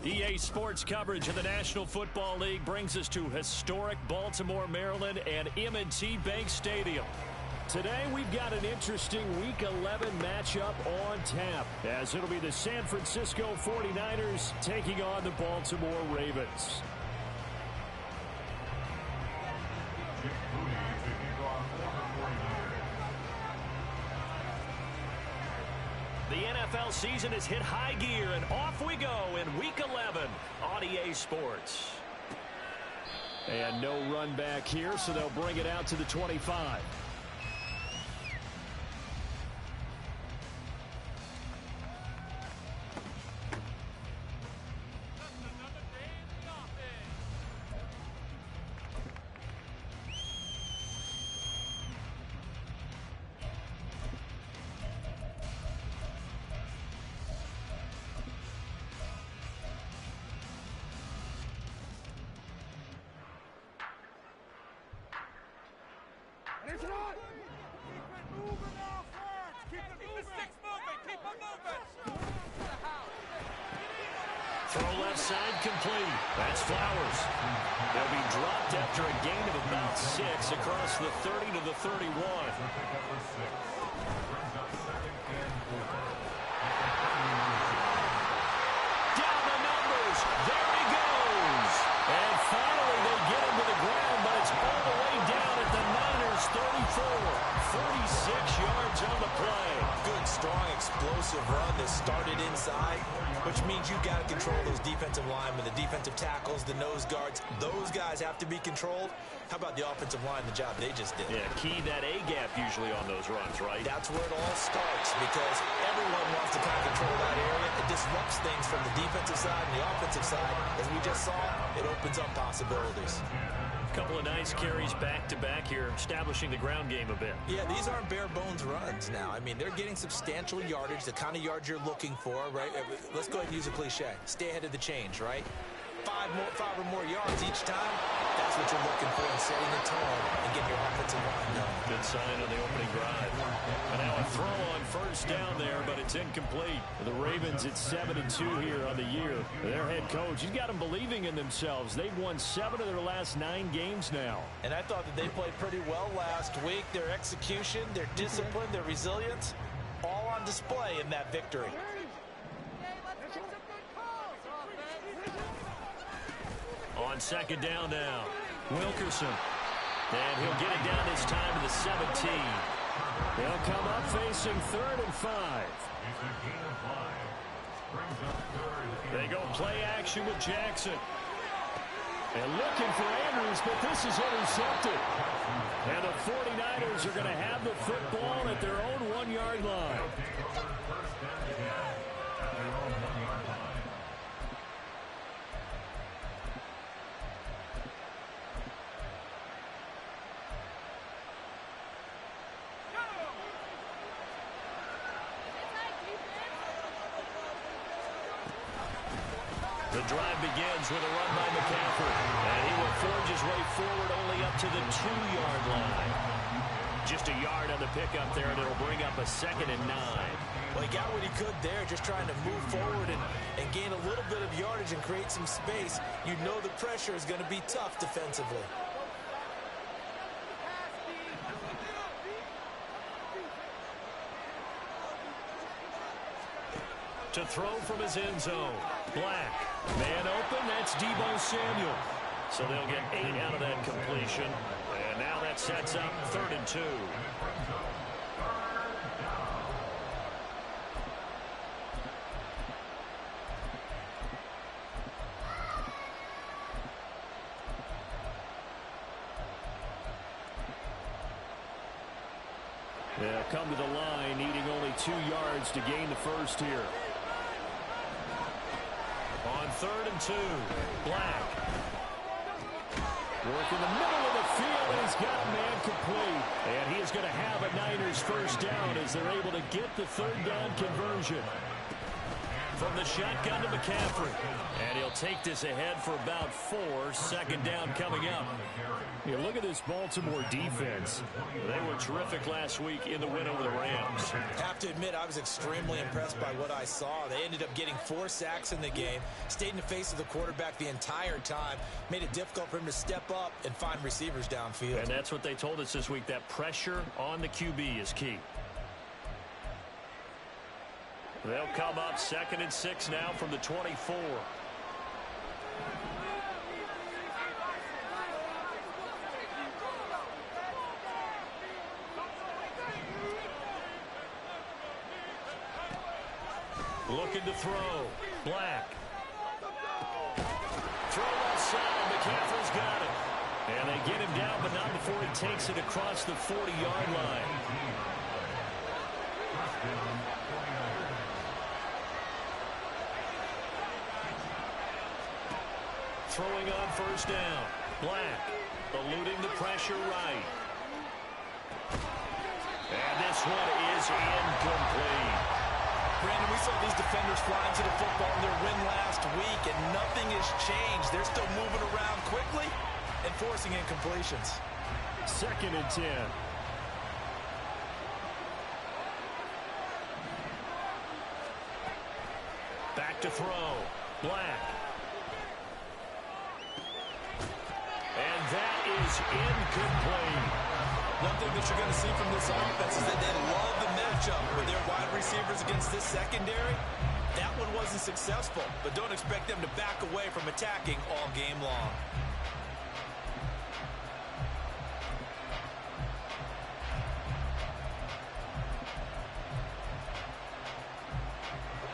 EA Sports coverage of the National Football League brings us to historic Baltimore, Maryland, and M&T Bank Stadium. Today, we've got an interesting Week 11 matchup on tap, as it'll be the San Francisco 49ers taking on the Baltimore Ravens. The NFL season has hit high gear, and off we go in Week 11 on EA Sports. And no run back here, so they'll bring it out to the 25. Throw left side complete. That's Flowers. They'll be dropped after a gain of about 6 across the 30 to the 31. Down the numbers. There he goes. And finally they get him to the ground, but it's all the way down at the Niners 34. 46 yards on the play. Good, strong, explosive run that started inside, which means you got to control those defensive linemen, the defensive tackles, the nose guards. Those guys have to be controlled. How about the offensive line, the job they just did? Yeah, key that A-gap usually on those runs, right? That's where it all starts, because everyone wants to kind of control that area. It disrupts things from the defensive side and the offensive side. As we just saw, it opens up possibilities. Couple of nice carries back-to-back here, establishing the ground game a bit. Yeah, these aren't bare-bones runs now. I mean, they're getting substantial yardage, the kind of yards you're looking for, right? Let's go ahead and use a cliche. Stay ahead of the change, right? Five or more yards each time. That's what you're looking for in setting the tone and getting your offensive line done. Good sign on the opening drive. And now a throw on first down there, but it's incomplete. The Ravens at 7-2 here on the year. Their head coach, he's got them believing in themselves. They've won 7 of their last 9 games now. And I thought that they played pretty well last week. Their execution, their discipline, their resilience, all on display in that victory. On second down now, Wilkerson. And he'll get it down this time to the 17. They'll come up facing 3rd and 5. They go play action with Jackson. And looking for Andrews, but this is intercepted. And the 49ers are going to have the football at their own 1-yard line. The drive begins with a run by McCaffrey. And he will forge his way forward only up to the 2-yard line. Just a yard on the pickup there, and it'll bring up a 2nd and 9. Well, he got what he could there, just trying to move forward and gain a little bit of yardage and create some space. You know the pressure is going to be tough defensively. To throw from his end zone. Black. Man open. That's Deebo Samuel. So they'll get 8 out of that completion. And now that sets up 3rd and 2. They'll come to the line, needing only 2 yards to gain the first here. On 3rd and 2, Black. Work in the middle of the field, and he's got man complete. And he is going to have a Niners first down as they're able to get the 3rd down conversion. From the shotgun to McCaffrey. And he'll take this ahead for about 4. 2nd down coming up. You look at this Baltimore defense. They were terrific last week in the win over the Rams. Have to admit, I was extremely impressed by what I saw. They ended up getting 4 sacks in the game, stayed in the face of the quarterback the entire time, made it difficult for him to step up and find receivers downfield. And that's what they told us this week, that pressure on the QB is key. They'll come up 2nd and 6 now from the 24. Looking to throw. Black. Throw outside. McCaffrey's got it. And they get him down, but not before he takes it across the 40-yard line. Throwing on 1st down. Black. Eluding the pressure right. And this one is incomplete. Brandon, we saw these defenders flying to the football in their win last week, and nothing has changed. They're still moving around quickly and forcing incompletions. 2nd and 10. Back to throw. Black. And that is incomplete. One thing that you're going to see from this offense is that they love the matchup with their wide receivers against this secondary. That one wasn't successful, but don't expect them to back away from attacking all game long.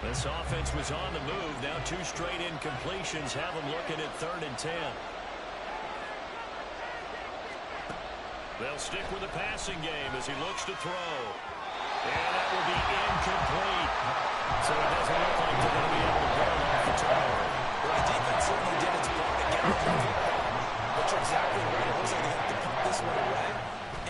This offense was on the move. Now 2 straight incompletions have them looking at 3rd and 10. They'll stick with the passing game as he looks to throw. And that will be incomplete. So it doesn't look like they're going to be able to bail off the turnover. Well, the defense certainly did its part to get off the football. But you're exactly right. It looks like they have to put this one away.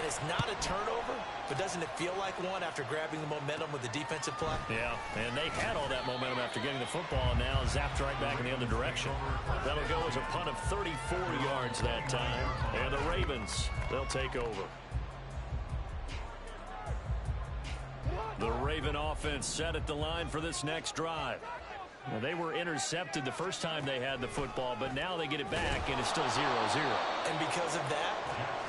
And it's not a turnover, but doesn't it feel like one after grabbing the momentum with the defensive play? Yeah, and they had all that momentum after getting the football, and now zapped right back in the other direction. That'll go as a punt of 34 yards that time. And the Ravens, they'll take over. The Raven offense set at the line for this next drive. Well, they were intercepted the first time they had the football, but now they get it back, and it's still 0-0. And because of that,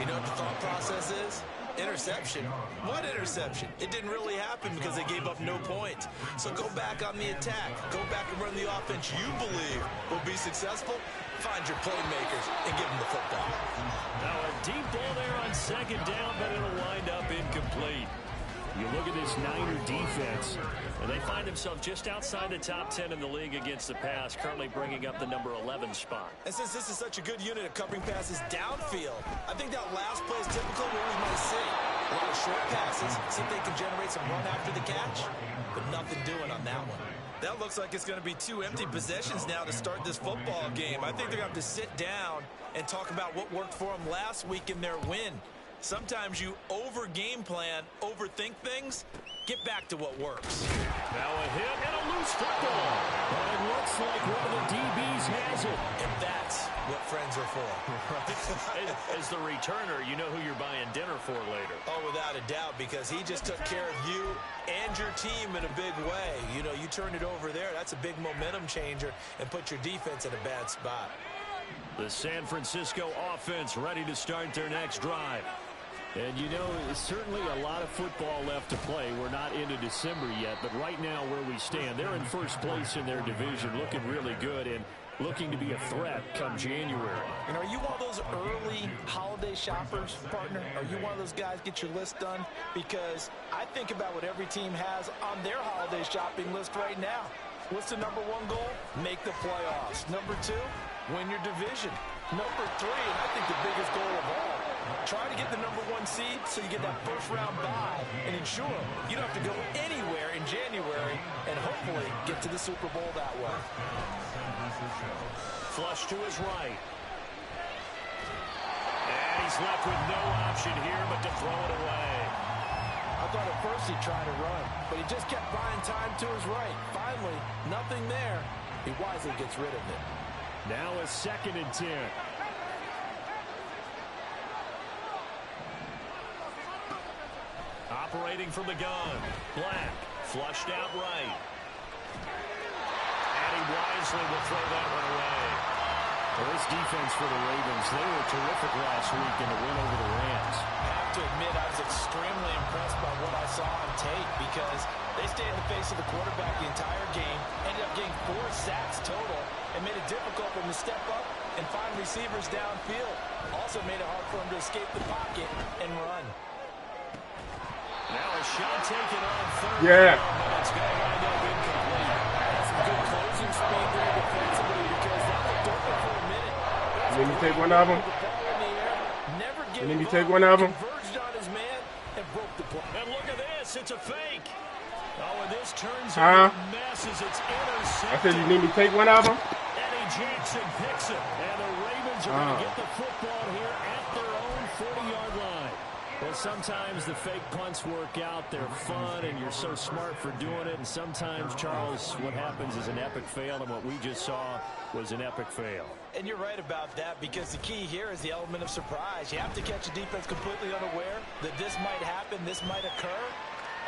you know what the thought process is? Interception. What interception? It didn't really happen because they gave up no points. So go back on the attack. Go back and run the offense you believe will be successful. Find your playmakers and give them the football. Now a deep ball there on 2nd down, but it'll wind up incomplete. You look at this Niner defense, and they find themselves just outside the top 10 in the league against the pass, currently bringing up the number 11 spot. And since this is such a good unit of covering passes downfield, I think that last play is typically what we might see. A lot of short passes, see if they can generate some run after the catch, but nothing doing on that one. That looks like it's going to be 2 empty possessions now to start this football game. I think they're going to have to sit down and talk about what worked for them last week in their win. Sometimes you over-game plan, overthink things. Get back to what works. Now a hit and a loose football. And it looks like one of the DBs has it. And that's what friends are for. As the returner, you know who you're buying dinner for later. Oh, without a doubt, because he just took care of you and your team in a big way. You know, you turned it over there. That's a big momentum changer and put your defense in a bad spot. The San Francisco offense ready to start their next drive. And, you know, certainly a lot of football left to play. We're not into December yet, but right now where we stand, they're in first place in their division, looking really good and looking to be a threat come January. And are you one of those early holiday shoppers, partner? Are you one of those guys get your list done? Because I think about what every team has on their holiday shopping list right now. What's the number 1 goal? Make the playoffs. Number 2, win your division. Number 3, and I think the biggest goal of all, try to get the number 1 seed so you get that first-round bye and ensure you don't have to go anywhere in January and hopefully get to the Super Bowl that way. Flush to his right. And he's left with no option here but to throw it away. I thought at first he'd try to run, but he just kept buying time to his right. Finally, nothing there. He wisely gets rid of it. Now a 2nd and 10. operating from the gun. Black, flushed out right. And he wisely will throw that one away. Well, this defense for the Ravens, they were terrific last week in the win over the Rams. I have to admit, I was extremely impressed by what I saw on tape because they stayed in the face of the quarterback the entire game, ended up getting 4 sacks total, and made it difficult for him to step up and find receivers downfield. Also made it hard for him to escape the pocket and run. Now a shot taken on third. Yeah. And it's going to wind up incomplete. That's some good closing speed there defensively because that looked open for a minute. Let me take one of them. Let me take one of them. Converged on his man and broke the play. And look at this. It's a fake. Oh, and this turns into a mess as it's intercepted. I said you need me to take one of them. Eddie Jackson picks it. And the Ravens are going to get the football here at their own 40-yard line. Well, sometimes the fake punts work out. They're fun, and you're so smart for doing it. And sometimes, Charles, what happens is an epic fail, and what we just saw was an epic fail. And you're right about that because the key here is the element of surprise. You have to catch a defense completely unaware that this might happen, this might occur.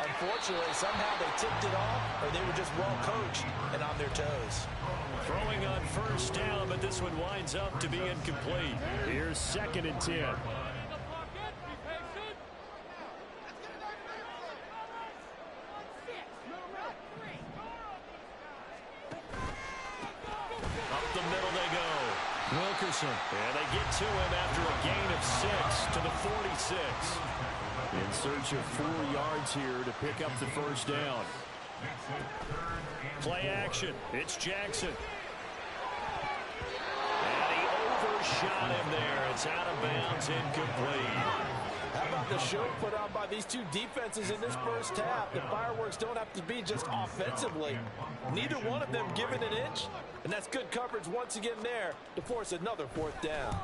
Unfortunately, somehow they tipped it off, or they were just well coached and on their toes. Throwing on first down, but this one winds up to be incomplete. Here's 2nd and 10. Wilkerson, and they get to him after a gain of 6 to the 46. In search of 4 yards here to pick up the first down. Play action. It's Jackson. And he overshot him there. It's out of bounds, incomplete. How about the show put on by these two defenses in this first half? The fireworks don't have to be just offensively. Neither one of them given an inch. And that's good coverage once again there to force another 4th down.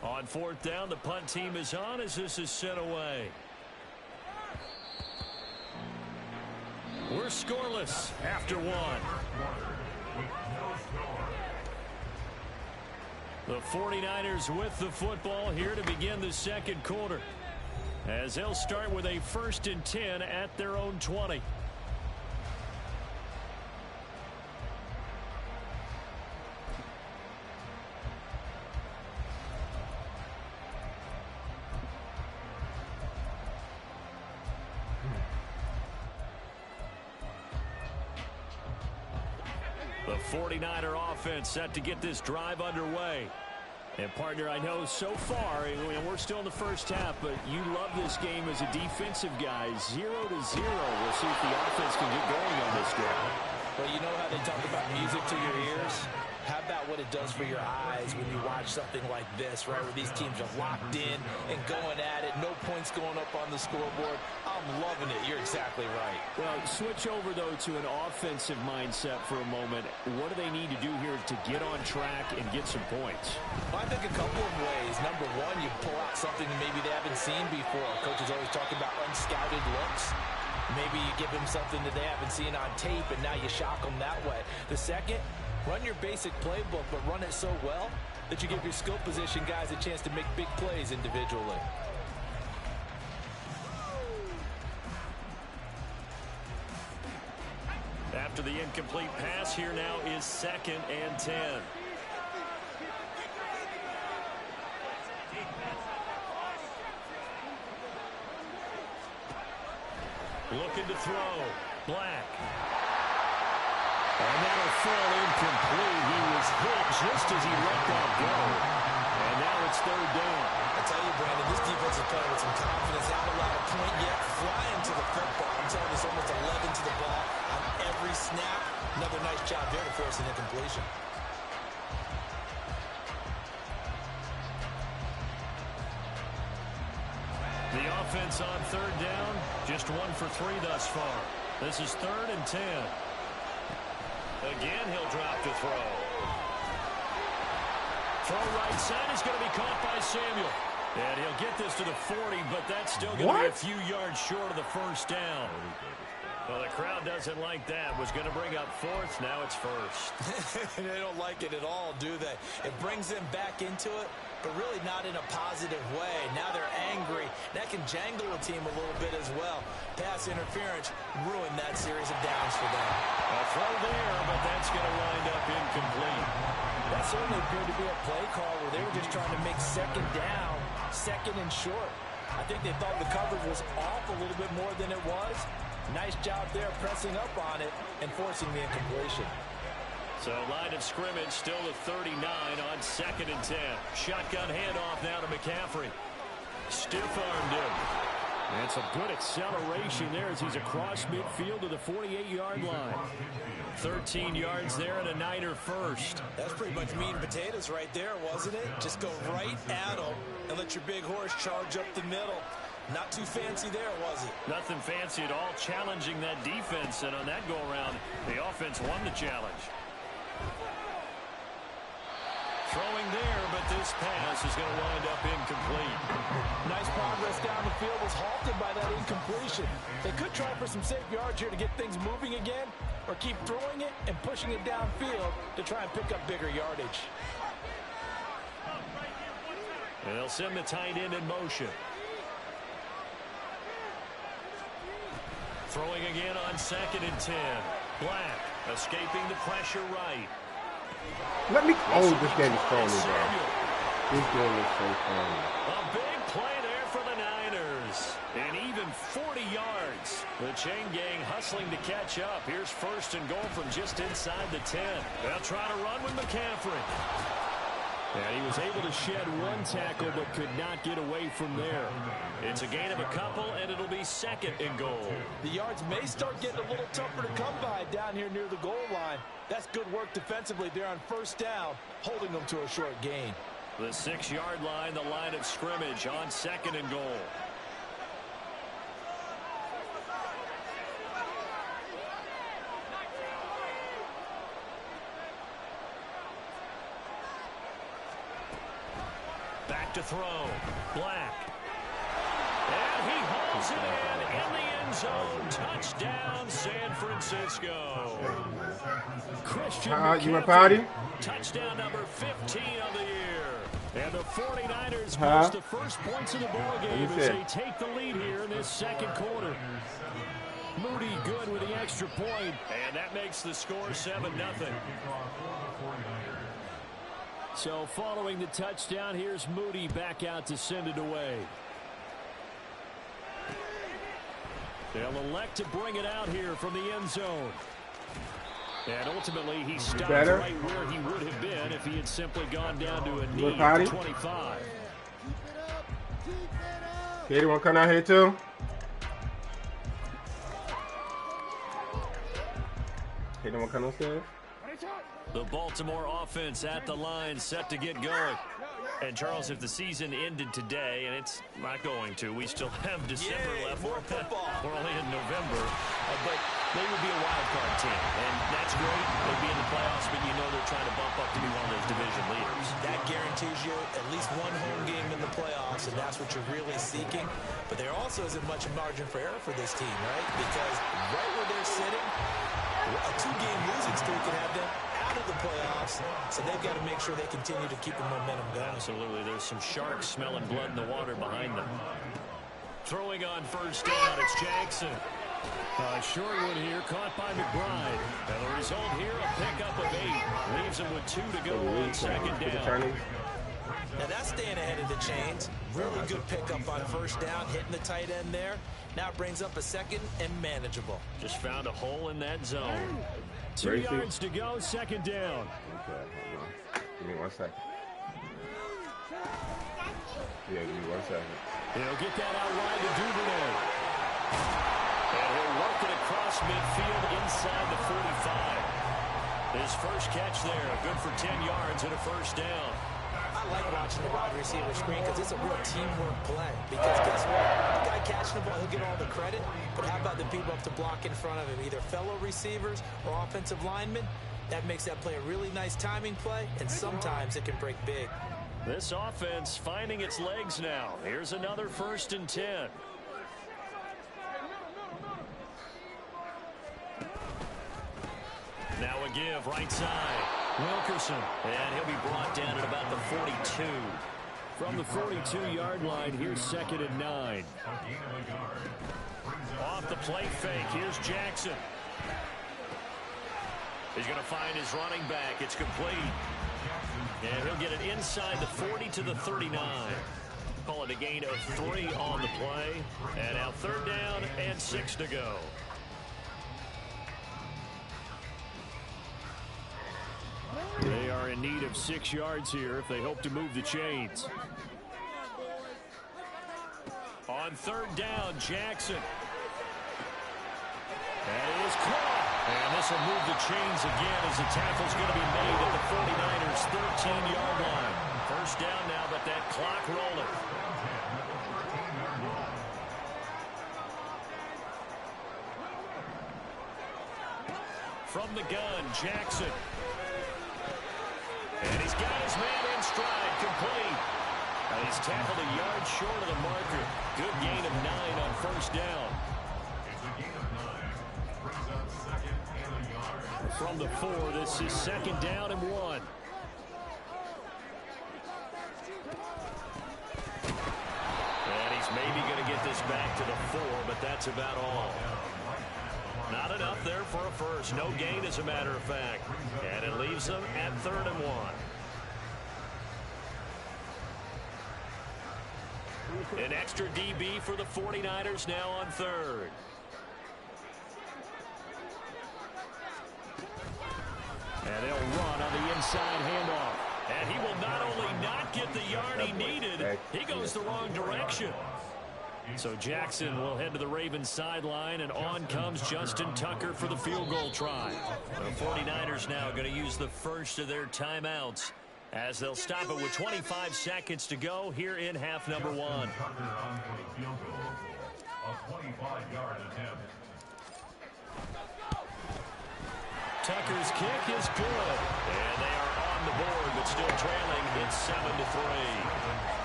On 4th down, the punt team is on as this is sent away. We're scoreless after 1. The 49ers with the football here to begin the 2nd quarter, as they'll start with a 1st and 10 at their own 20. The 49er offense set to get this drive underway. And, partner, I know so far, and we're still in the first half, but you love this game as a defensive guy. 0-0. We'll see if the offense can get going on this drive. Well, you know how they talk about music to your ears? How about what it does for your eyes when you watch something like this, right, where these teams are locked in and going at it, no points going up on the scoreboard? I'm loving it. You're exactly right. Well, switch over, though, to an offensive mindset for a moment. What do they need to do here to get on track and get some points? Well, I think a couple of ways. Number one, you pull out something that maybe they haven't seen before. Coach is always talking about unscouted looks. Maybe you give them something that they haven't seen on tape, and now you shock them that way. The second, run your basic playbook, but run it so well that you give your skill position guys a chance to make big plays individually. After the incomplete pass, here now is 2nd and 10. Looking to throw. Black. And that'll fall incomplete. He was hit just as he let that go. And now it's 3rd down. I tell you, Brandon, this defense is playing with some confidence. They haven't allowed a point yet. Flying to the football. I'm telling you, it's almost 11 to the ball on every snap. Another nice job there to force an incompletion. The offense on 3rd down, just 1 for 3 thus far. This is 3rd and 10. Again, he'll drop to throw. Throw right side is going to be caught by Samuel. And he'll get this to the 40, but that's still going to be a few yards short of the first down. Well, the crowd doesn't like that. Was going to bring up 4th. Now it's 1st. They don't like it at all, do they? It brings them back into it, but really not in a positive way. Now they're angry, That can jangle a team a little bit as well. Pass interference ruined that series of downs for them. A throw there, but that's going to wind up incomplete. That certainly appeared to be a play call where they were just trying to make second down, second and short. I think they thought the coverage was off a little bit more than it was. Nice job there pressing up on it and forcing the incompletion. So line of scrimmage still at 39 on 2nd and 10. Shotgun handoff now to McCaffrey. Stiff-armed him. And some good acceleration there as he's across midfield to the 48-yard line. 13 yards there and a Niner first. That's pretty much meat and potatoes right there, wasn't it? Just go right at them and let your big horse charge up the middle. Not too fancy there, was it? Nothing fancy at all, challenging that defense. And on that go-around, the offense won the challenge. Throwing there, but this pass is going to wind up incomplete. Nice progress down the field was halted by that incompletion. They could try for some safe yards here to get things moving again, or keep throwing it and pushing it downfield to try and pick up bigger yardage. And they'll send the tight end in motion. Throwing again on 2nd and 10. Black escaping the pressure right. Let me. Oh, this game is phony, bro. This game is so phony. A big play there for the Niners. And even 40 yards. The chain gang hustling to catch up. Here's 1st and goal from just inside the 10. They'll try to run with McCaffrey. And he was able to shed one tackle but could not get away from there. It's a gain of a couple, and it'll be 2nd and goal. The yards may start getting a little tougher to come by down here near the goal line. That's good work defensively there on 1st down, holding them to a short gain. The 6-yard line, the line of scrimmage on 2nd and goal. Back to throw. Black. And he hauls it in the end zone. Touchdown, San Francisco. Christian You want party? touchdown number 15 of the year. And the 49ers push the first points of the ball game as they take the lead here in this 2nd quarter. Moody good with the extra point, and that makes the score 7-0. So following the touchdown, here's Moody back out to send it away. They'll elect to bring it out here from the end zone. And ultimately, he stopped right where he would have been if he had simply gone down to a knee at the 25. Katie, want to come out here too? Katie, want to come upstairs? The Baltimore offense at the line, set to get going. And, Charles, if the season ended today, and it's not going to, we still have December left. More football. We're only in November. But they would be a wild card team, and that's great. They'd be in the playoffs, but you know they're trying to bump up to be one of those division leaders. That guarantees you at least one home game in the playoffs, and that's what you're really seeking. But there also isn't much margin for error for this team, right? Because right where they're sitting, a 2-game losing streak can have them out of the playoffs, so they've got to make sure they continue to keep the momentum going. Absolutely. There's some sharks smelling blood in the water behind them. Throwing on 1st down, it's Jackson. Short one here, caught by McBride. And the result here, a pickup of 8. Leaves him with 2 to go on 2nd down. Now that's staying ahead of the chains. Really good pickup on 1st down, hitting the tight end there. Now it brings up a 2nd and manageable. Just found a hole in that zone. 2 yards to go, 2nd down. Okay, hold on. Give me 1 second. Yeah, give me 1 second. He'll get that out wide to Duvernay. And he'll work it across midfield inside the 45. His first catch there, good for 10 yards and a 1st down. I like watching the wide receiver screen because it's a real teamwork play. Because guess what? The guy catching the ball, he'll get all the credit. But how about the people up to block in front of him? Either fellow receivers or offensive linemen. That makes that play a really nice timing play, and sometimes it can break big. This offense finding its legs now. Here's another 1st and 10. Now a give right side. Wilkerson. And he'll be brought down at about the 42. From the 42-yard line, here's 2nd and 9. Off the play fake, here's Jackson. He's going to find his running back. It's complete. And he'll get it inside the 40 to the 39. Call it a gain of 3 on the play. And now 3rd down and 6 to go. They are in need of 6 yards here if they hope to move the chains. On 3rd down, Jackson. That is caught. And this will move the chains again as the tackle's going to be made at the 49ers' 13-yard line. 1st down now, but that clock rolling. From the gun, Jackson. And he's got his man in stride, complete. And he's tackled a yard short of the marker. Good gain of 9 on 1st down. From the 4, this is 2nd down and 1. And he's maybe going to get this back to the 4, but that's about all. Not enough there for a first. No gain, as a matter of fact. And it leaves them at 3rd and 1. An extra DB for the 49ers now on 3rd. And they'll run on the inside handoff. And he will not only not get the yard he needed, he goes the wrong direction. So Jackson will head to the Ravens sideline, and on comes Justin Tucker for the field goal try. The 49ers now going to use the first of their timeouts as they'll stop it with 25 seconds to go here in half number 1. Tucker's kick is good. And they are on the board, but still trailing. It's 7-3.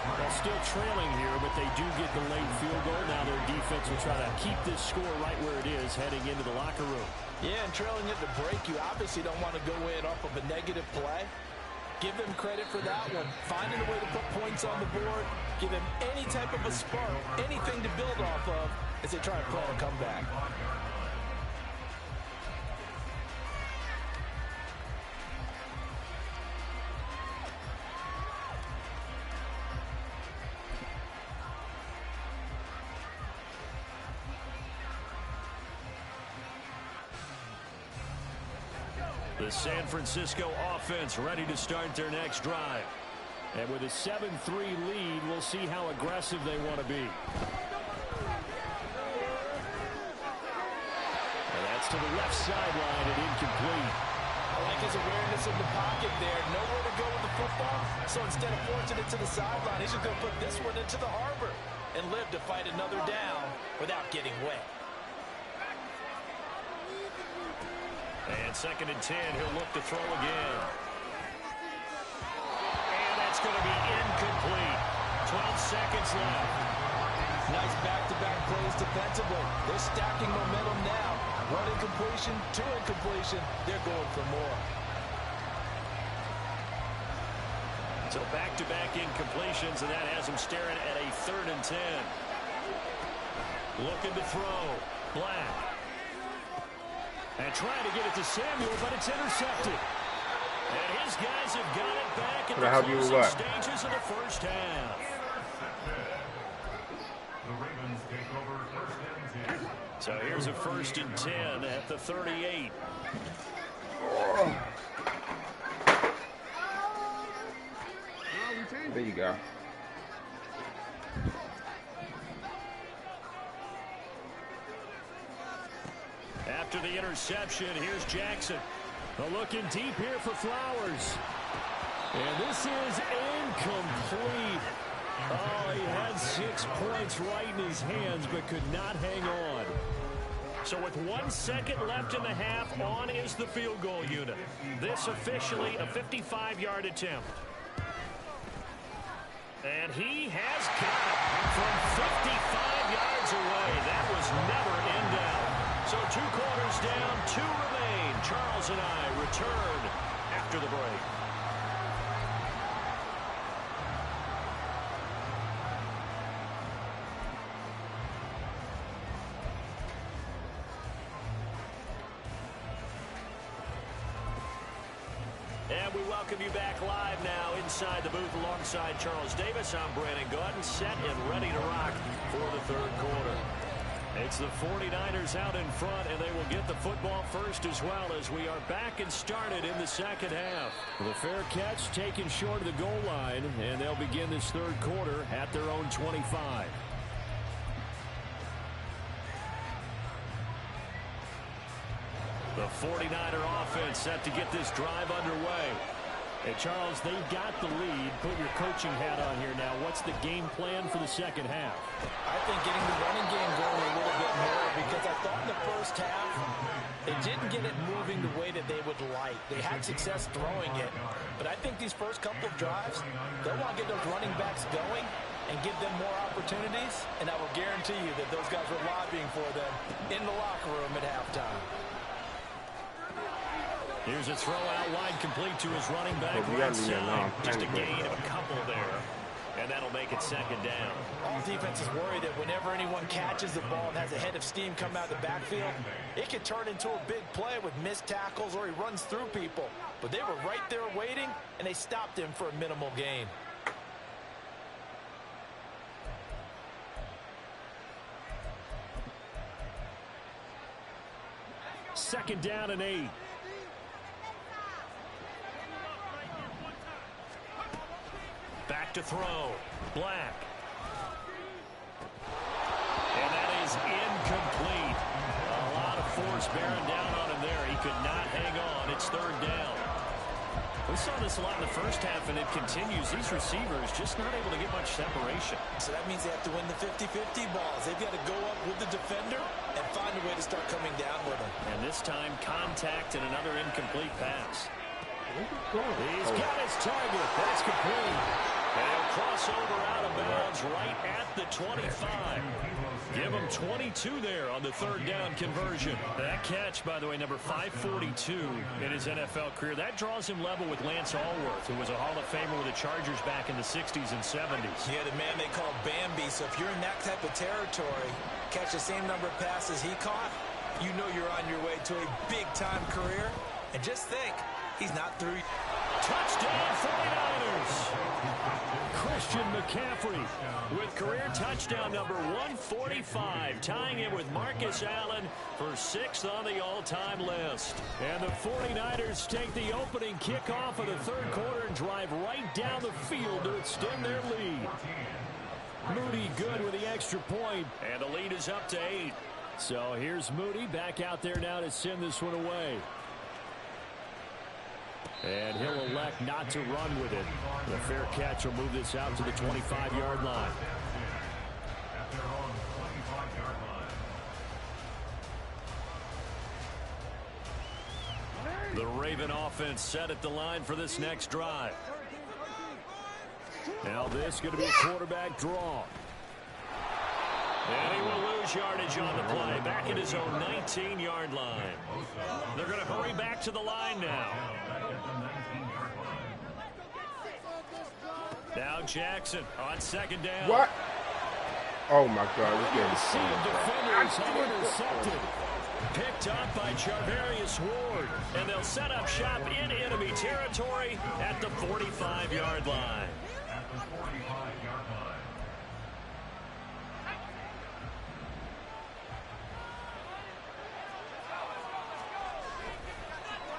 Well, still trailing here, but they do get the late field goal. Now their defense will try to keep this score right where it is heading into the locker room. Yeah, and trailing at the break, you obviously don't want to go in off of a negative play. Give them credit for that one. Finding a way to put points on the board. Give them any type of a spark, anything to build off of as they try to plan a comeback. The San Francisco offense ready to start their next drive. And with a 7-3 lead, we'll see how aggressive they want to be. And that's to the left sideline and incomplete. I like his awareness in the pocket there. Nowhere to go with the football. So instead of forcing it to the sideline, he's just going to put this one into the harbor and live to fight another down without getting wet. And 2nd and 10, he'll look to throw again. And that's going to be incomplete. 12 seconds left. Nice back-to-back plays defensively. They're stacking momentum now. One incompletion, 2 incompletion. They're going for more. So back-to-back incompletions, and that has them staring at a 3rd and 10. Looking to throw. Black. And trying to get it to Samuel, but it's intercepted. And his guys have got it back in the closing stages of the first half. So here's a 1st and 10 at the 38. There you go. After the interception, here's Jackson. Looking deep here for Flowers. And this is incomplete. Oh, he had 6 points right in his hands, but could not hang on. So with 1 second left in the half, on is the field goal unit. This officially a 55-yard attempt. And he has got it from 55 yards away. That was never in doubt. So 2 quarters down, 2 remain. Charles and I return after the break. And we welcome you back live now inside the booth alongside Charles Davis. I'm Brandon Gaudin, set and ready to rock for the third quarter. It's the 49ers out in front, and they will get the football first as well as we are back and started in the second half. The fair catch taken short of the goal line, and they'll begin this third quarter at their own 25. The 49er offense set to get this drive underway. Hey, Charles, they've got the lead. Put your coaching hat on here now. What's the game plan for the second half? I think getting the running game going a little bit more, because I thought in the first half they didn't get it moving the way that they would like. They had success throwing it, but I think these first couple of drives, they'll want to get those running backs going and give them more opportunities, and I will guarantee you that those guys were lobbying for them in the locker room at halftime. Here's a throw out wide, complete to his running back right side. Just a gain of a couple there. And that'll make it second down. All defense is worried that whenever anyone catches the ball and has a head of steam come out of the backfield, it can turn into a big play with missed tackles or he runs through people. But they were right there waiting, and they stopped him for a minimal gain. Second down and 8. Back to throw. Black. And that is incomplete. A lot of force bearing down on him there. He could not hang on. It's third down. We saw this a lot in the first half, and it continues. These receivers just not able to get much separation. So that means they have to win the 50-50 balls. They've got to go up with the defender and find a way to start coming down with him. And this time, contact and another incomplete pass. He's got his target. That's complete. And he'll cross over out of bounds right at the 25. Give him 22 there on the third down conversion. That catch, by the way, number 542 in his NFL career. That draws him level with Lance Allworth, who was a Hall of Famer with the Chargers back in the 60s and 70s. Yeah, the man they call Bambi. So if you're in that type of territory, catch the same number of passes he caught, you know you're on your way to a big-time career. And just think, he's not through. Touchdown 49ers! Christian McCaffrey with career touchdown number 145, tying it with Marcus Allen for 6th on the all-time list. And the 49ers take the opening kickoff of the third quarter and drive right down the field to extend their lead. Moody good with the extra point, and the lead is up to 8. So here's Moody back out there now to send this one away. And he'll elect not to run with it. The fair catch will move this out to the 25-yard line. The Raven offense set at the line for this next drive. Now this is going to be a quarterback draw. And he will lose yardage on the play, back at his own 19-yard line. They're going to hurry back to the line now. Now Jackson on second down. What? Oh my God! Defenders have intercepted. Picked up by Charvarius Ward, and they'll set up shop in enemy territory at the 45-yard line.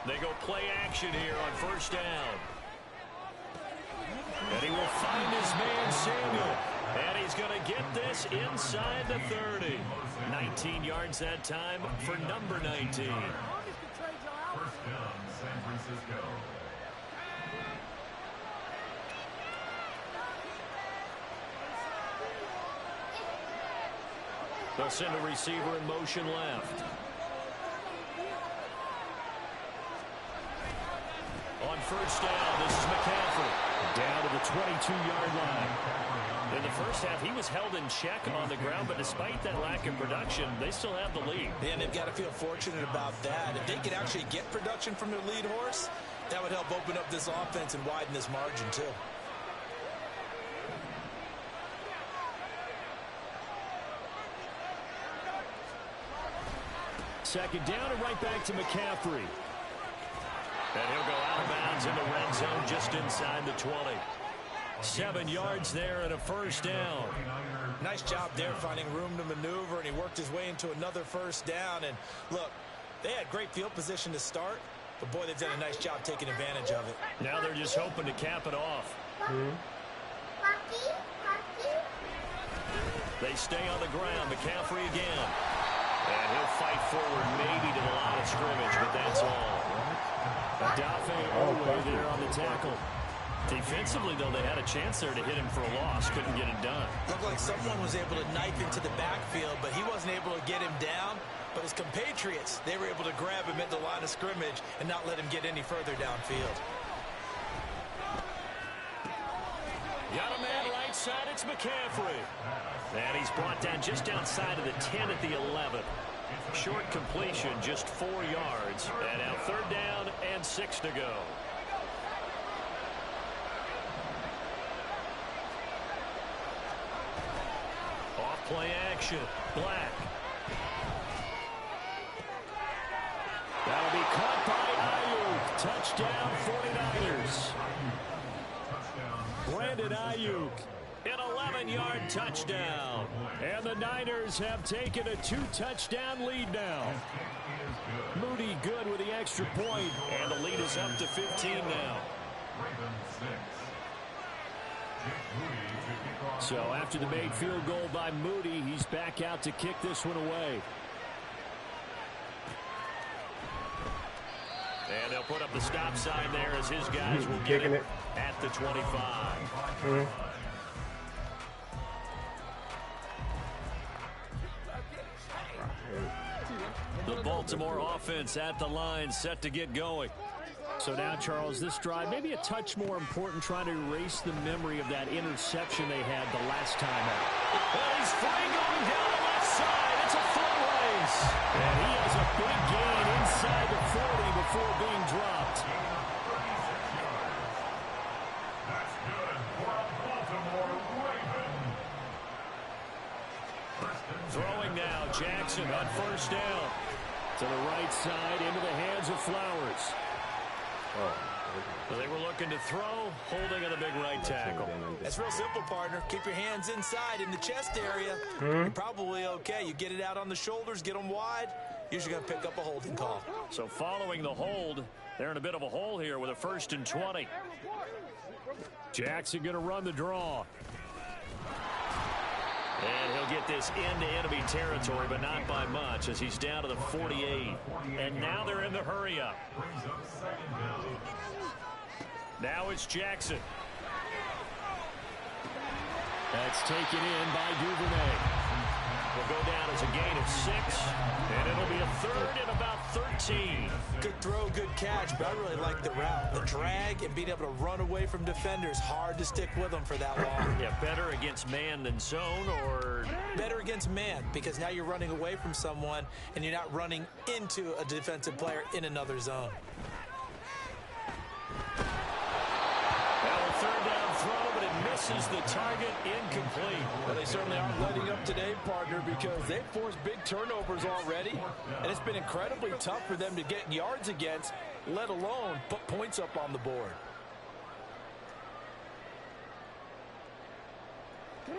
They go play action here on first down. And he will find his man Samuel. And he's going to get this inside the 30. 19 yards that time for number 19. First down, San Francisco. They'll send a receiver in motion left. On first down, this is McCaffrey. Down to the 22-yard line. In the first half, he was held in check on the ground, but despite that lack of production, they still have the lead. And they've got to feel fortunate about that. If they could actually get production from their lead horse, that would help open up this offense and widen this margin, too. Second down and right back to McCaffrey. And he'll go out of bounds in the red zone just inside the 20. 7 yards there and a first down. Nice job there finding room to maneuver, and he worked his way into another first down. And look, they had great field position to start, but boy, they've done a nice job taking advantage of it. Now they're just hoping to cap it off. They stay on the ground. McCaffrey again. And he'll fight forward maybe to the line of scrimmage, but that's all. Adafe Owe there on the tackle. Defensively, though, they had a chance there to hit him for a loss. Couldn't get it done. Looked like someone was able to knife into the backfield, but he wasn't able to get him down. But his compatriots, they were able to grab him at the line of scrimmage and not let him get any further downfield. Got a man right side. It's McCaffrey. And he's brought down just outside of the 10 at the 11. Short completion, just 4 yards. And now 3rd down and 6 to go. Off play action. Black. That'll be caught by Ayuk. Touchdown 49ers. Brandon Ayuk, an 11-yard touchdown. And the Niners have taken a 2-touchdown lead now. Moody good with the extra point, and the lead is up to 15 now. So after the made field goal by Moody, he's back out to kick this one away. And they'll put up the stop sign there as his guys will get it at the 25. The Baltimore offense at the line, set to get going. So now, Charles, this drive maybe a touch more important, trying to erase the memory of that interception they had the last time out. Well, he's free going down the left side. It's a foot race. And he has a big gain inside the 40 before being dropped. Throwing now, Jackson on 1st down. To the right side, into the hands of Flowers. So they were looking to throw, holding on the big right tackle. That's real simple, partner. Keep your hands inside in the chest area. You're probably okay. You get it out on the shoulders, get them wide, usually going to pick up a holding call. So following the hold, they're in a bit of a hole here with a 1st and 20. Jackson going to run the draw. And he'll get this into enemy territory, but not by much, as he's down to the 48. And now they're in the hurry-up. Now it's Jackson. That's taken in by Duvernay. Will go down as a gain of 6, and it'll be a 3rd and about 13. Good throw, good catch, but I really like the route. The drag and being able to run away from defenders, hard to stick with them for that long. Yeah, better against man than zone, or? Better against man, because now you're running away from someone, and you're not running into a defensive player in another zone. Well, a 3rd down throw, but it misses the target, incomplete. Well, they certainly aren't letting up today, partner, because they've forced big turnovers already, and it's been incredibly tough for them to get yards against, let alone put points up on the board.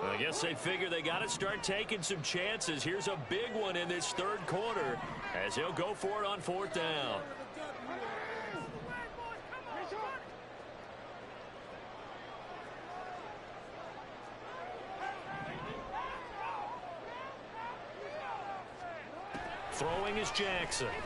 I guess they figure they got to start taking some chances. Here's a big one in this 3rd quarter as he'll go for it on 4th down. Throwing is Jackson. Able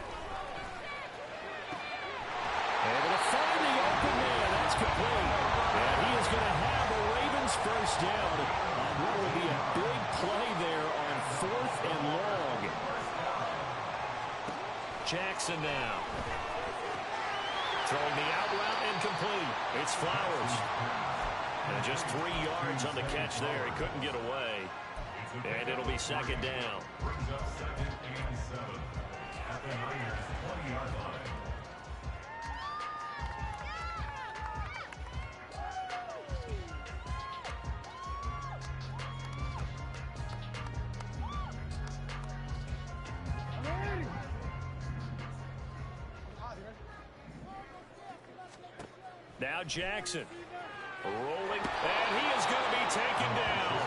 to find the open man. That's complete. And he is going to have the Ravens 1st down on what will be a big play there on 4th and long. Jackson now. Throwing the out route incomplete. It's Flowers. And just 3 yards on the catch there. He couldn't get away. And it'll be 2nd down. At the Niners 20-yard line. Now Jackson. Rolling, and he is going to be taken down.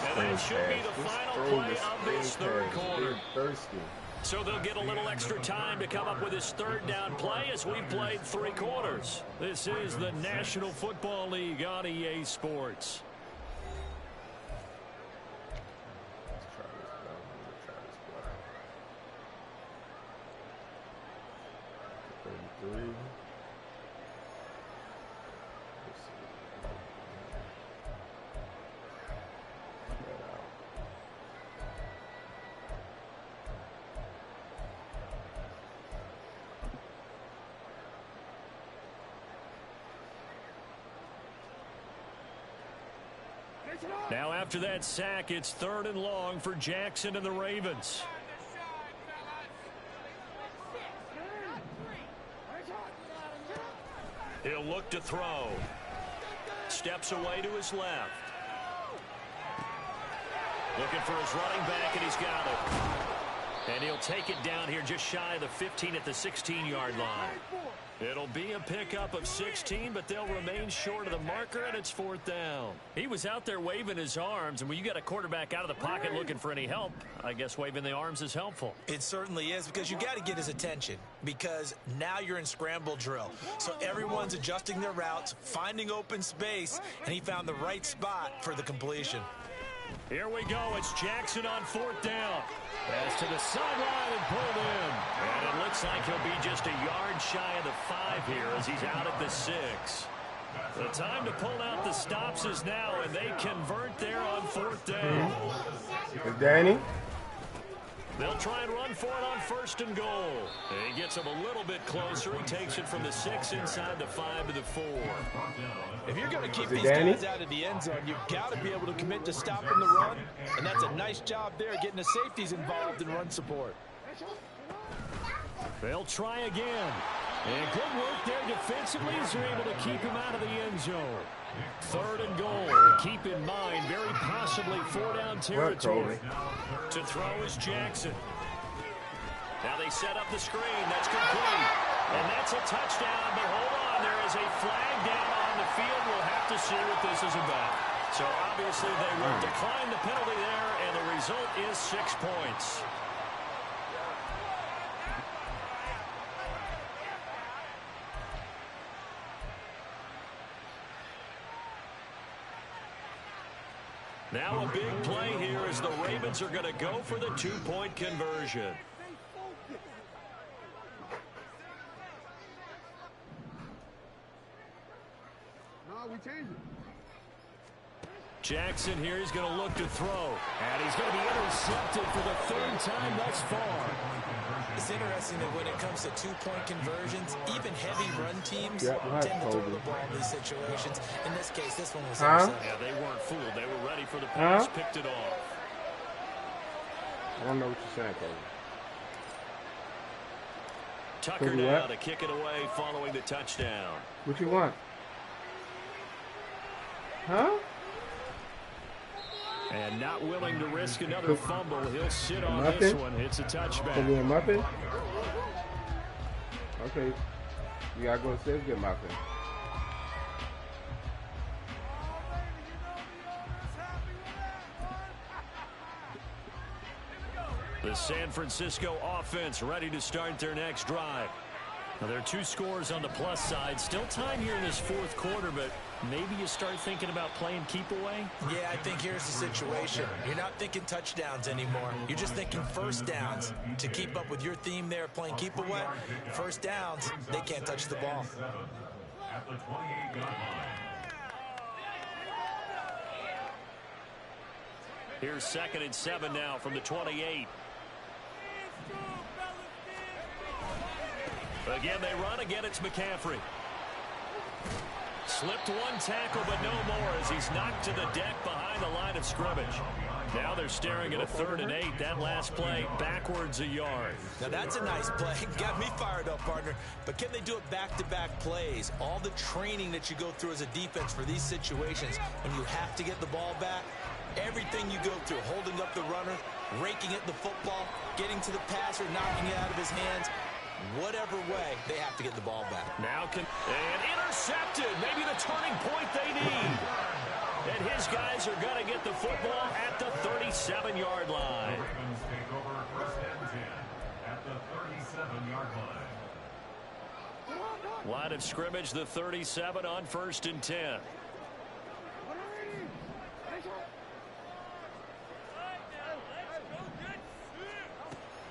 And that should be the final play of this third quarter. So they'll get a little extra time to come up with his third down play as we've played 3 quarters. This is the National Football League on EA Sports. Now after that sack, it's 3rd and long for Jackson and the Ravens. He'll look to throw. Steps away to his left. Looking for his running back, and he's got it. And he'll take it down here just shy of the 15 at the 16-yard line. It'll be a pickup of 16, but they'll remain short of the marker, and it's 4th down. He was out there waving his arms, and when you got a quarterback out of the pocket looking for any help, I guess waving the arms is helpful. It certainly is, because you got to get his attention, because now you're in scramble drill. So everyone's adjusting their routes, finding open space, and he found the right spot for the completion. Here we go. It's Jackson on 4th down. Pass to the sideline and pulled in. And it looks like he'll be just a yard shy of the 5 here as he's out at the 6. The time to pull out the stops is now, and they convert there on 4th down. Is Danny? They'll try and run for it on 1st and goal. And he gets him a little bit closer. He takes it from the 6 inside the 5 to the 4. If you're going to keep these guys out of the end zone, you've got to be able to commit to stopping the run. And that's a nice job there, getting the safeties involved in run support. They'll try again. And good work there defensively as they're able to keep him out of the end zone. 3rd and goal. Keep in mind, very possibly 4-down territory. To throw is Jackson. Now they set up the screen. That's complete. And that's a touchdown. But hold on, there is a flag down on the field. We'll have to see what this is about. So obviously they will decline the penalty there, and the result is 6 points. Now a big play here as the Ravens are going to go for the 2-point conversion. No, we changed it. Jackson here, he's going to look to throw. And he's going to be intercepted for the 3rd time thus far. It's interesting that when it comes to 2-point conversions, even heavy run teams tend to throw the ball in these situations. In this case, this one was intercepted. Yeah, they weren't fooled. They were ready for the pass, picked it off. I don't know what you're saying, Kobe. Tucker now to kick it away following the touchdown. What you want? Huh? And not willing to risk another fumble. He'll sit on this one. It's a touchback. Can you a muffin? Okay. You gotta go upstairs and get muffin. The San Francisco offense ready to start their next drive. Now, there are 2 scores on the plus side. Still time here in this 4th quarter, but maybe you start thinking about playing keep away? Yeah, I think here's the situation. You're not thinking touchdowns anymore. You're just thinking 1st downs. To keep up with your theme there, playing keep away, 1st downs, they can't touch the ball. Here's 2nd and 7 now from the 28. Again, they run. Again, it's McCaffrey. Slipped one tackle, but no more as he's knocked to the deck behind the line of scrimmage. Now they're staring at a 3rd and 8. That last play backwards a yard. Now that's a nice play. Got me fired up, partner. But can they do it back-to-back plays? All the training that you go through as a defense for these situations, when you have to get the ball back, everything you go through, holding up the runner, raking at the football, getting to the passer, knocking it out of his hands, Whatever way, they have to get the ball back. And intercepted. Maybe the turning point they need. And his guys are going to get the football at the 37-yard line. Ravens take over first and 10 at the 37-yard line. Line of scrimmage, the 37 on first and 10.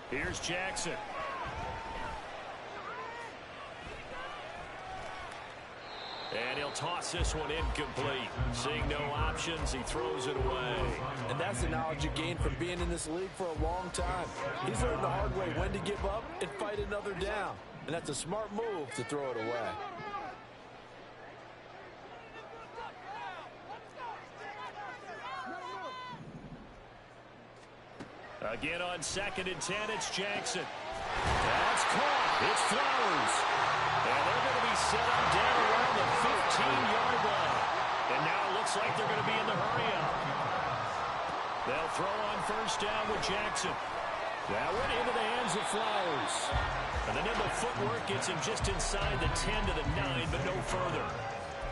Here's Jackson. And he'll toss this one incomplete. Seeing no options, he throws it away. And that's the knowledge you gain from being in this league for a long time. He's learned the hard way when to give up and fight another down. And that's a smart move to throw it away. Again on second and 10, it's Jackson. That's caught. It's Flowers. And they're going to be set up down around the 15-yard line. And now it looks like they're going to be in the hurry-up. They'll throw on first down with Jackson. That went into the hands of Flowers. And the nimble footwork gets him just inside the 10 to the 9, but no further.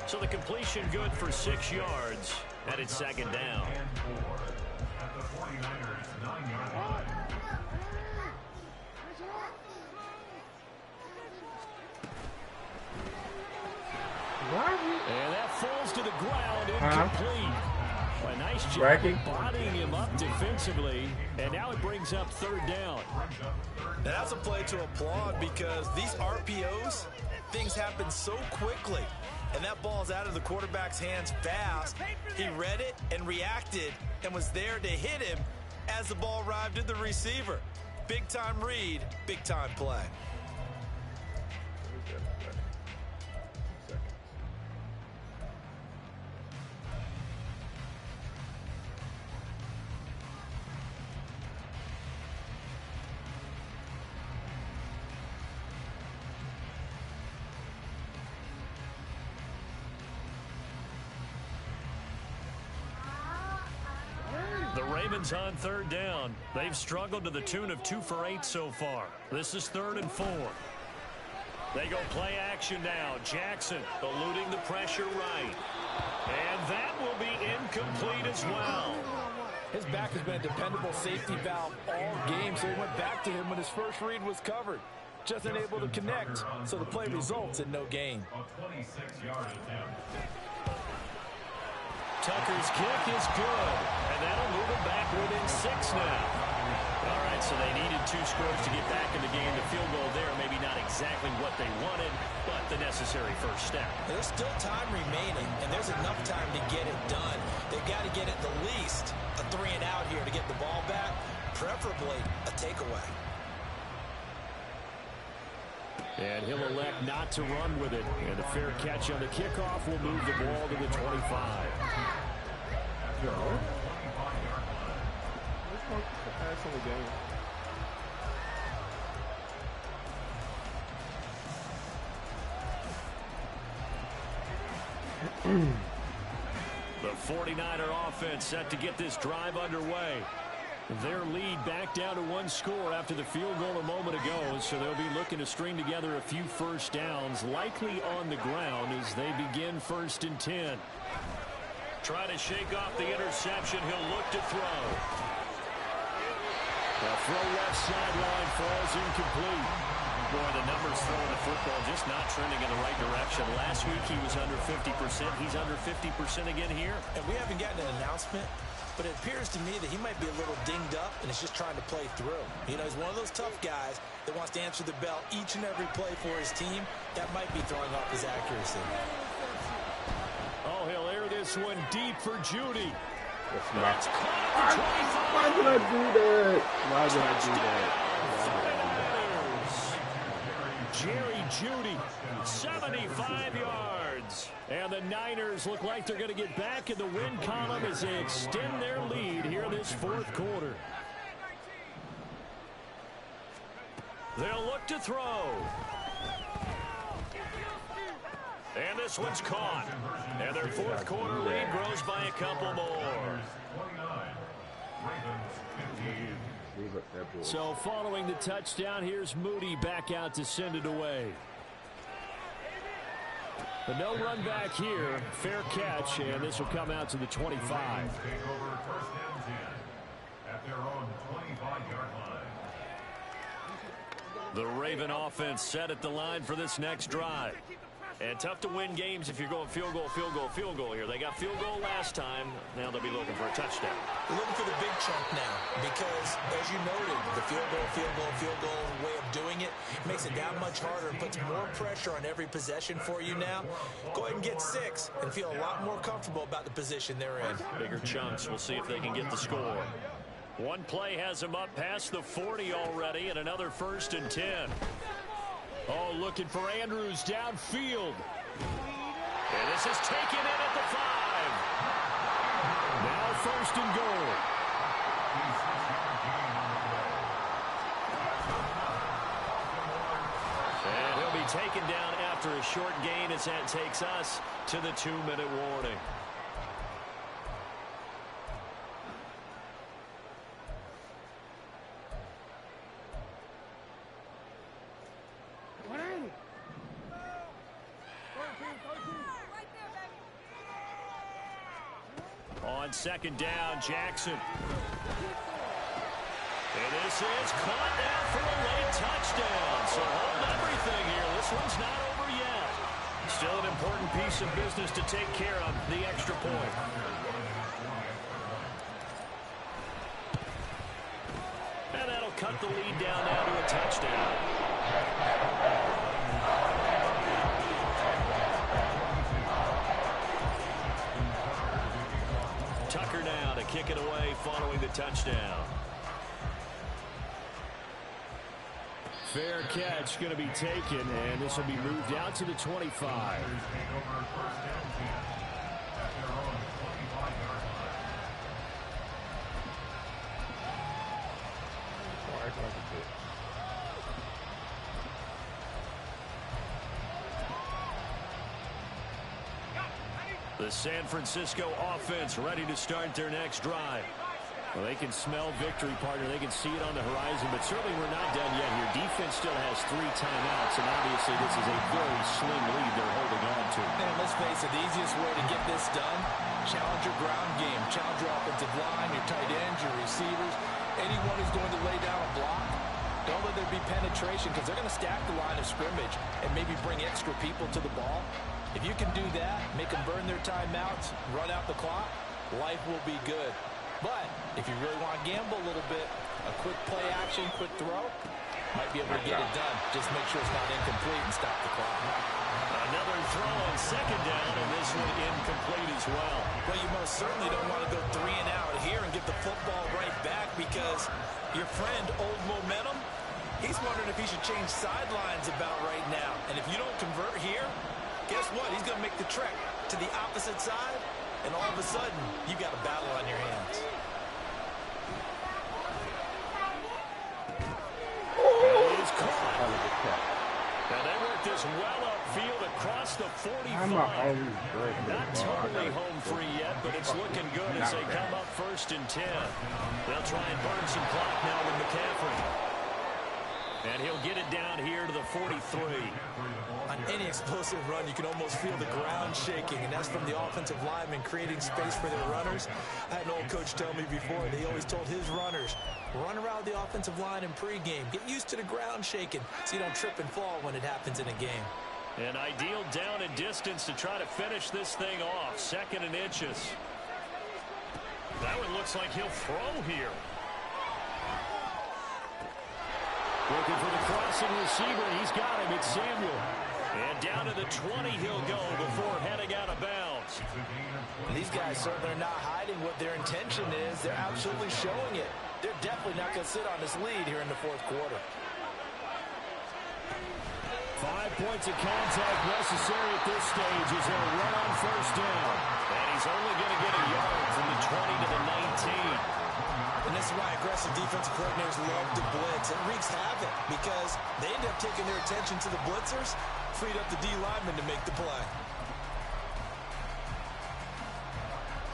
So the completion good for 6 yards. And it's second down. At the 49ers 9-yard line. And that falls to the ground, incomplete. A nice job of bodying him up defensively, and now it brings up third down. And that's a play to applaud because these RPOs, things happen so quickly. And that ball's out of the quarterback's hands fast. He read it and reacted and was there to hit him as the ball arrived at the receiver. Big-time read, big-time play. The Ravens on third down. They've struggled to the tune of 2 for 8 so far. This is 3rd and 4. They go play action now. Jackson eluding the pressure right. And that will be incomplete as well. His back has been a dependable safety valve all game, so he went back to him when his first read was covered. Just unable to connect, so the play results in no gain. A 26-yard attempt. Tucker's kick is good, and that'll move him back within 6 now. All right, so they needed 2 scores to get back in the game. The field goal there, maybe not exactly what they wanted, but the necessary first step. There's still time remaining, and there's enough time to get it done. They've got to get at the least a 3 and out here to get the ball back, preferably a takeaway. And he'll elect not to run with it. And the fair catch on the kickoff will move the ball to the 25. The 49er offense set to get this drive underway. Their lead back down to 1 score after the field goal a moment ago, so they'll be looking to string together a few first downs, likely on the ground as they begin 1st and 10. Try to shake off the interception. He'll look to throw. The throw left sideline falls incomplete. Boy, the numbers throwing the football just not trending in the right direction. Last week he was under 50%. He's under 50% again here. And we haven't gotten an announcement, but it appears to me that he might be a little dinged up and is just trying to play through. You know, he's one of those tough guys that wants to answer the bell each and every play for his team. That might be throwing off his accuracy. Oh, he'll air this one deep for Judy. That's why did I do that? Why did I do that? Jerry Judy, 75 yards. And the Niners look like they're going to get back in the win column as they extend their lead here in this 4th quarter. They'll look to throw. And this one's caught. And their 4th quarter lead grows by a couple more. Leave up that board. So following the touchdown, here's Moody back out to send it away. But no run back here. Fair catch, and this will come out to the 25. Take over first and 10 at their own 25-yard line. The Raven offense set at the line for this next drive. And tough to win games if you're going field goal, field goal, field goal here. They got field goal last time. Now they'll be looking for a touchdown. They're looking for the big chunk now because, as you noted, the field goal way of doing it makes it that much harder and puts more pressure on every possession for you now. Go ahead and get 6 and feel a lot more comfortable about the position they're in. Bigger chunks. We'll see if they can get the score. One play has them up past the 40 already, and another 1st and 10. Oh, looking for Andrews downfield. And this is taken in at the 5. Now 1st and goal. And he'll be taken down after a short gain as that takes us to the 2-minute warning. On 2nd down, Jackson. And this is caught now for a late touchdown. So hold everything here. This one's not over yet. Still an important piece of business to take care of, the extra point. And that'll cut the lead down now to a touchdown. Tucker now to kick it away following the touchdown. Fair catch going to be taken, and this will be moved out to the 25. The San Francisco offense ready to start their next drive. Well, they can smell victory, partner. They can see it on the horizon, but certainly we're not done yet here. Defense still has 3 timeouts, and obviously this is a very slim lead they're holding on to. And let's face it, the easiest way to get this done, challenge your ground game, challenge your offensive line, your tight ends, your receivers, anyone who's going to lay down a block. Don't let there be penetration because they're going to stack the line of scrimmage and maybe bring extra people to the ball. If you can do that, make them burn their timeouts, run out the clock, life will be good. But if you really want to gamble a little bit, a quick play action, quick throw, might be able to get it done. Just make sure it's not incomplete and stop the clock. Another throw on 2nd down, and this one incomplete as well. Well, you most certainly don't want to go 3 and out here and get the football right back because your friend, Old Momentum, he's wondering if he should change sidelines about right now. And if you don't convert here, guess what? He's going to make the trek to the opposite side, and all of a sudden, you got a battle on your hands. He's caught. Now they work this well upfield across the 45. Not totally home free yet, but it's looking good as they come up 1st and 10. They'll try and burn some clock now with McCaffrey. And he'll get it down here to the 43. On any explosive run, you can almost feel the ground shaking, and that's from the offensive linemen creating space for their runners. I had an old coach tell me before, he always told his runners, run around the offensive line in pregame. Get used to the ground shaking so you don't trip and fall when it happens in a game. An ideal down and distance to try to finish this thing off. 2nd and inches. That one looks like he'll throw here. Looking for the crossing receiver. He's got him. It's Samuel. And down to the 20 he'll go before heading out of bounds. These guys certainly are not hiding what their intention is. They're absolutely showing it. They're definitely not going to sit on this lead here in the 4th quarter. 5 points of contact necessary at this stage as they'll run on 1st down. And he's only going to get a yard from the 20 to the 19. And this is why aggressive defensive coordinators love to blitz. It wreaks havoc because they end up taking their attention to the blitzers, freed up the D lineman to make the play.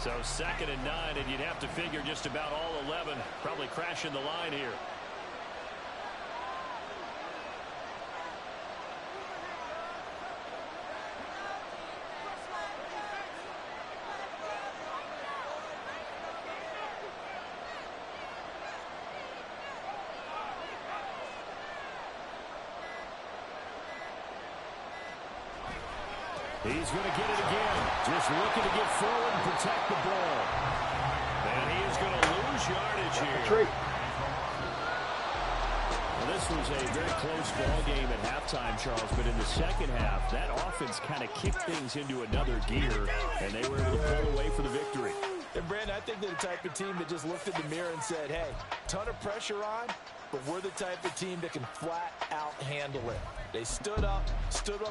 So 2nd and 9, and you'd have to figure just about all 11 probably crashing the line here. He's going to get it again. Just looking to get forward and protect the ball. And he is going to lose yardage here. Well, this was a very close ball game at halftime, Charles, but in the second half, that offense kind of kicked things into another gear, and they were able to pull away for the victory. And, Brandon, I think they're the type of team that just looked in the mirror and said, hey, ton of pressure on, but we're the type of team that can flat out handle it. They stood up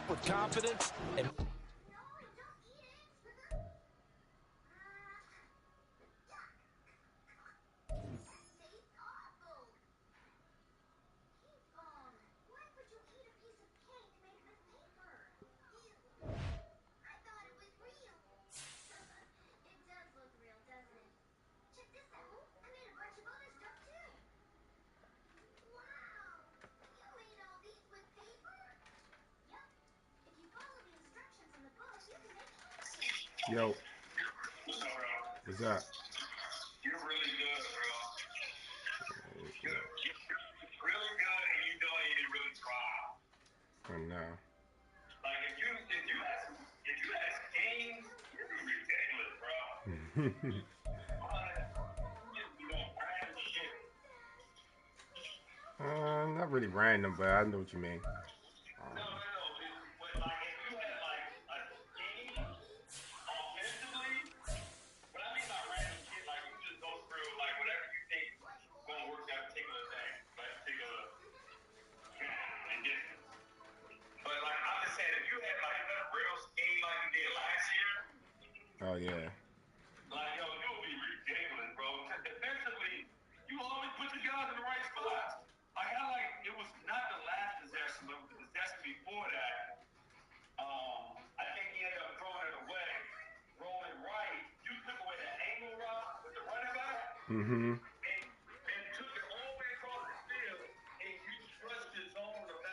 with confidence, and Yo. What's that? You're really good, bro. You're really good, and you don't even really try. Oh, no. Like, if you had schemes, you'd be ridiculous, bro. You don't brand shit. Not really random, but I know what you mean. No. But, like, if you had, like, a scheme offensively, what I mean by random shit, like, you just go through, like, whatever you think is going to work that particular day, that particular and distance. But, like, I'm just saying, if you had, like, a real scheme like you did last year, Oh, yeah. like, yo, you would be ridiculous, bro. Because defensively, you always put the guys in the right spots. It was not the last possession, but the possession before that. I think he ended up throwing it away, rolling right. You took away the angle route with the running back. Mm-hmm.